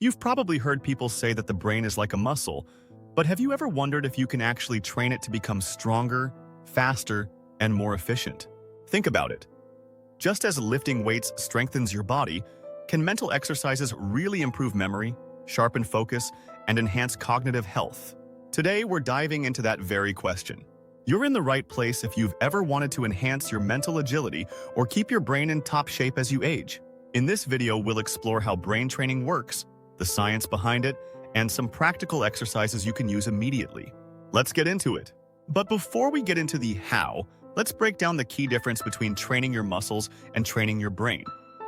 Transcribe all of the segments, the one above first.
You've probably heard people say that the brain is like a muscle, but have you ever wondered if you can actually train it to become stronger, faster, and more efficient? Think about it. Just as lifting weights strengthens your body, can mental exercises really improve memory, sharpen focus, and enhance cognitive health? Today, we're diving into that very question. You're in the right place if you've ever wanted to enhance your mental agility or keep your brain in top shape as you age. In this video, we'll explore how brain training works, the science behind it, and some practical exercises you can use immediately. Let's get into it. But before we get into the how, let's break down the key difference between training your muscles and training your brain.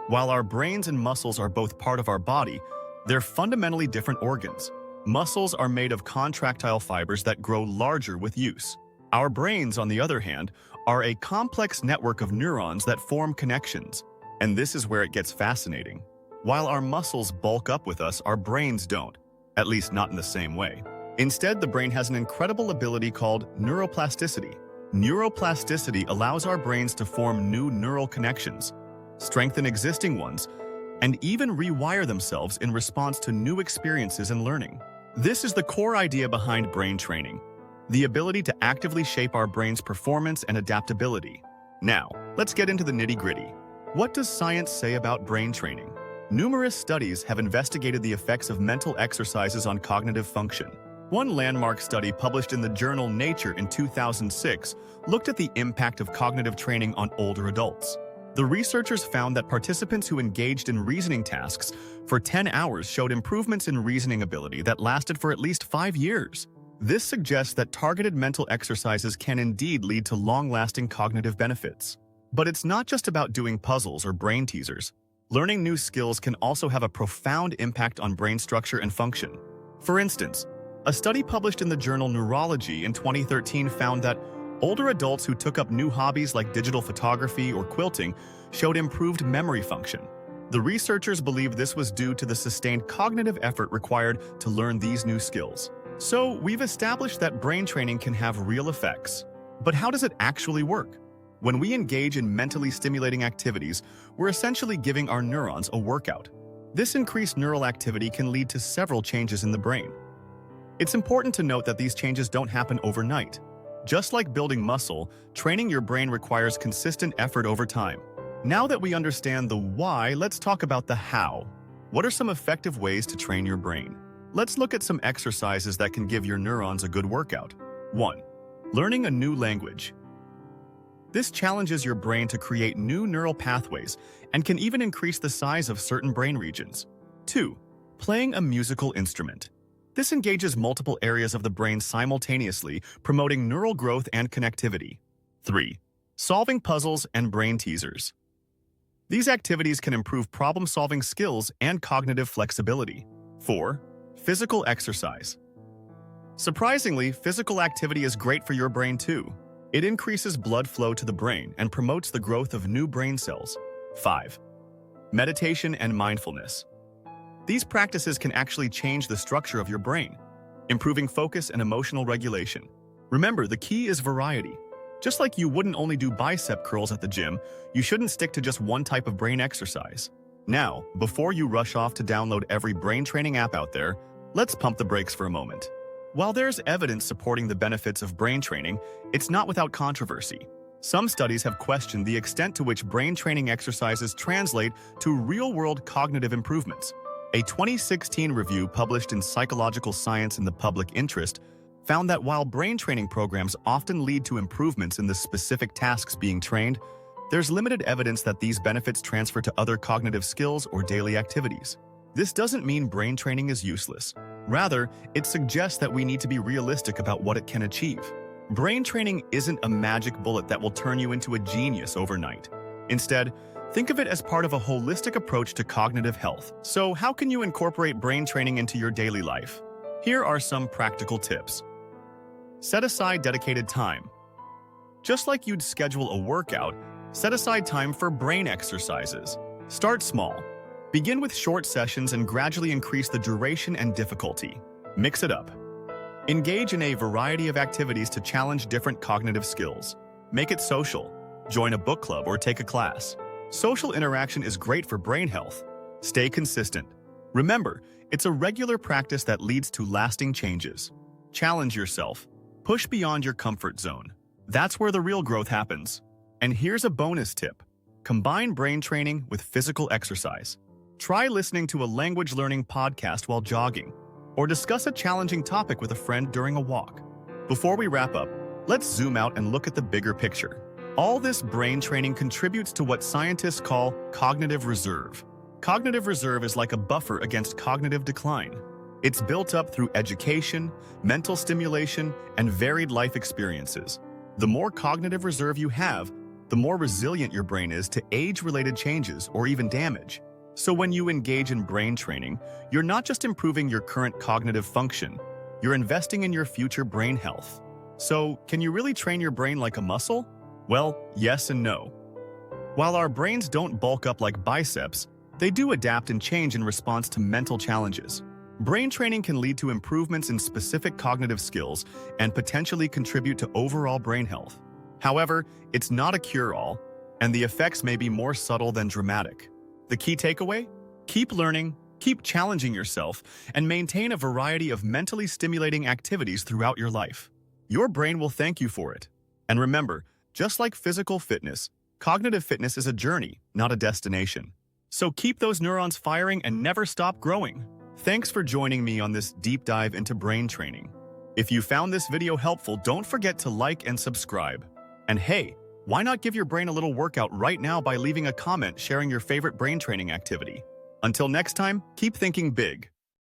While our brains and muscles are both part of our body, they're fundamentally different organs. Muscles are made of contractile fibers that grow larger with use. Our brains, on the other hand, are a complex network of neurons that form connections. And this is where it gets fascinating. While our muscles bulk up with us, our brains don't, at least not in the same way. Instead, the brain has an incredible ability called neuroplasticity. Neuroplasticity allows our brains to form new neural connections, strengthen existing ones, and even rewire themselves in response to new experiences and learning. This is the core idea behind brain training, the ability to actively shape our brain's performance and adaptability. Now, let's get into the nitty-gritty. What does science say about brain training? Numerous studies have investigated the effects of mental exercises on cognitive function. One landmark study published in the journal Nature in 2006 looked at the impact of cognitive training on older adults. The researchers found that participants who engaged in reasoning tasks for 10 hours showed improvements in reasoning ability that lasted for at least 5 years. This suggests that targeted mental exercises can indeed lead to long-lasting cognitive benefits. But it's not just about doing puzzles or brain teasers. Learning new skills can also have a profound impact on brain structure and function. For instance, a study published in the journal Neurology in 2013 found that older adults who took up new hobbies like digital photography or quilting showed improved memory function. The researchers believe this was due to the sustained cognitive effort required to learn these new skills. So, we've established that brain training can have real effects. But how does it actually work? When we engage in mentally stimulating activities, we're essentially giving our neurons a workout. This increased neural activity can lead to several changes in the brain. It's important to note that these changes don't happen overnight. Just like building muscle, training your brain requires consistent effort over time. Now that we understand the why, let's talk about the how. What are some effective ways to train your brain? Let's look at some exercises that can give your neurons a good workout. 1. Learning a new language. This challenges your brain to create new neural pathways and can even increase the size of certain brain regions. 2. Playing a musical instrument. This engages multiple areas of the brain simultaneously, promoting neural growth and connectivity. 3. Solving puzzles and brain teasers. These activities can improve problem-solving skills and cognitive flexibility. 4. Physical exercise. Surprisingly, physical activity is great for your brain too. It increases blood flow to the brain and promotes the growth of new brain cells. 5. Meditation and mindfulness. These practices can actually change the structure of your brain, improving focus and emotional regulation. Remember, the key is variety. Just like you wouldn't only do bicep curls at the gym, you shouldn't stick to just one type of brain exercise. Now, before you rush off to download every brain training app out there, let's pump the brakes for a moment. While there's evidence supporting the benefits of brain training, it's not without controversy. Some studies have questioned the extent to which brain training exercises translate to real-world cognitive improvements. A 2016 review published in Psychological Science in the Public Interest found that while brain training programs often lead to improvements in the specific tasks being trained, there's limited evidence that these benefits transfer to other cognitive skills or daily activities. This doesn't mean brain training is useless. Rather, it suggests that we need to be realistic about what it can achieve. Brain training isn't a magic bullet that will turn you into a genius overnight. Instead, think of it as part of a holistic approach to cognitive health. So, how can you incorporate brain training into your daily life? Here are some practical tips. Set aside dedicated time. Just like you'd schedule a workout, set aside time for brain exercises. Start small. Begin with short sessions and gradually increase the duration and difficulty. Mix it up. Engage in a variety of activities to challenge different cognitive skills. Make it social. Join a book club or take a class. Social interaction is great for brain health. Stay consistent. Remember, It's a regular practice that leads to lasting changes. Challenge yourself. Push beyond your comfort zone. That's where the real growth happens. And here's a bonus tip. Combine brain training with physical exercise. Try listening to a language learning podcast while jogging, or discuss a challenging topic with a friend during a walk. Before we wrap up, let's zoom out and look at the bigger picture. All this brain training contributes to what scientists call cognitive reserve. Cognitive reserve is like a buffer against cognitive decline. It's built up through education, mental stimulation, and varied life experiences. The more cognitive reserve you have, the more resilient your brain is to age-related changes or even damage. So when you engage in brain training, you're not just improving your current cognitive function, you're investing in your future brain health. So, can you really train your brain like a muscle? Well, yes and no. While our brains don't bulk up like biceps, they do adapt and change in response to mental challenges. Brain training can lead to improvements in specific cognitive skills and potentially contribute to overall brain health. However, it's not a cure-all, and the effects may be more subtle than dramatic. The key takeaway? Keep learning, keep challenging yourself, and maintain a variety of mentally stimulating activities throughout your life. Your brain will thank you for it. And remember, just like physical fitness, cognitive fitness is a journey, not a destination. So keep those neurons firing and never stop growing. Thanks for joining me on this deep dive into brain training. If you found this video helpful, don't forget to like and subscribe. And hey, why not give your brain a little workout right now by leaving a comment sharing your favorite brain training activity? Until next time, keep thinking big.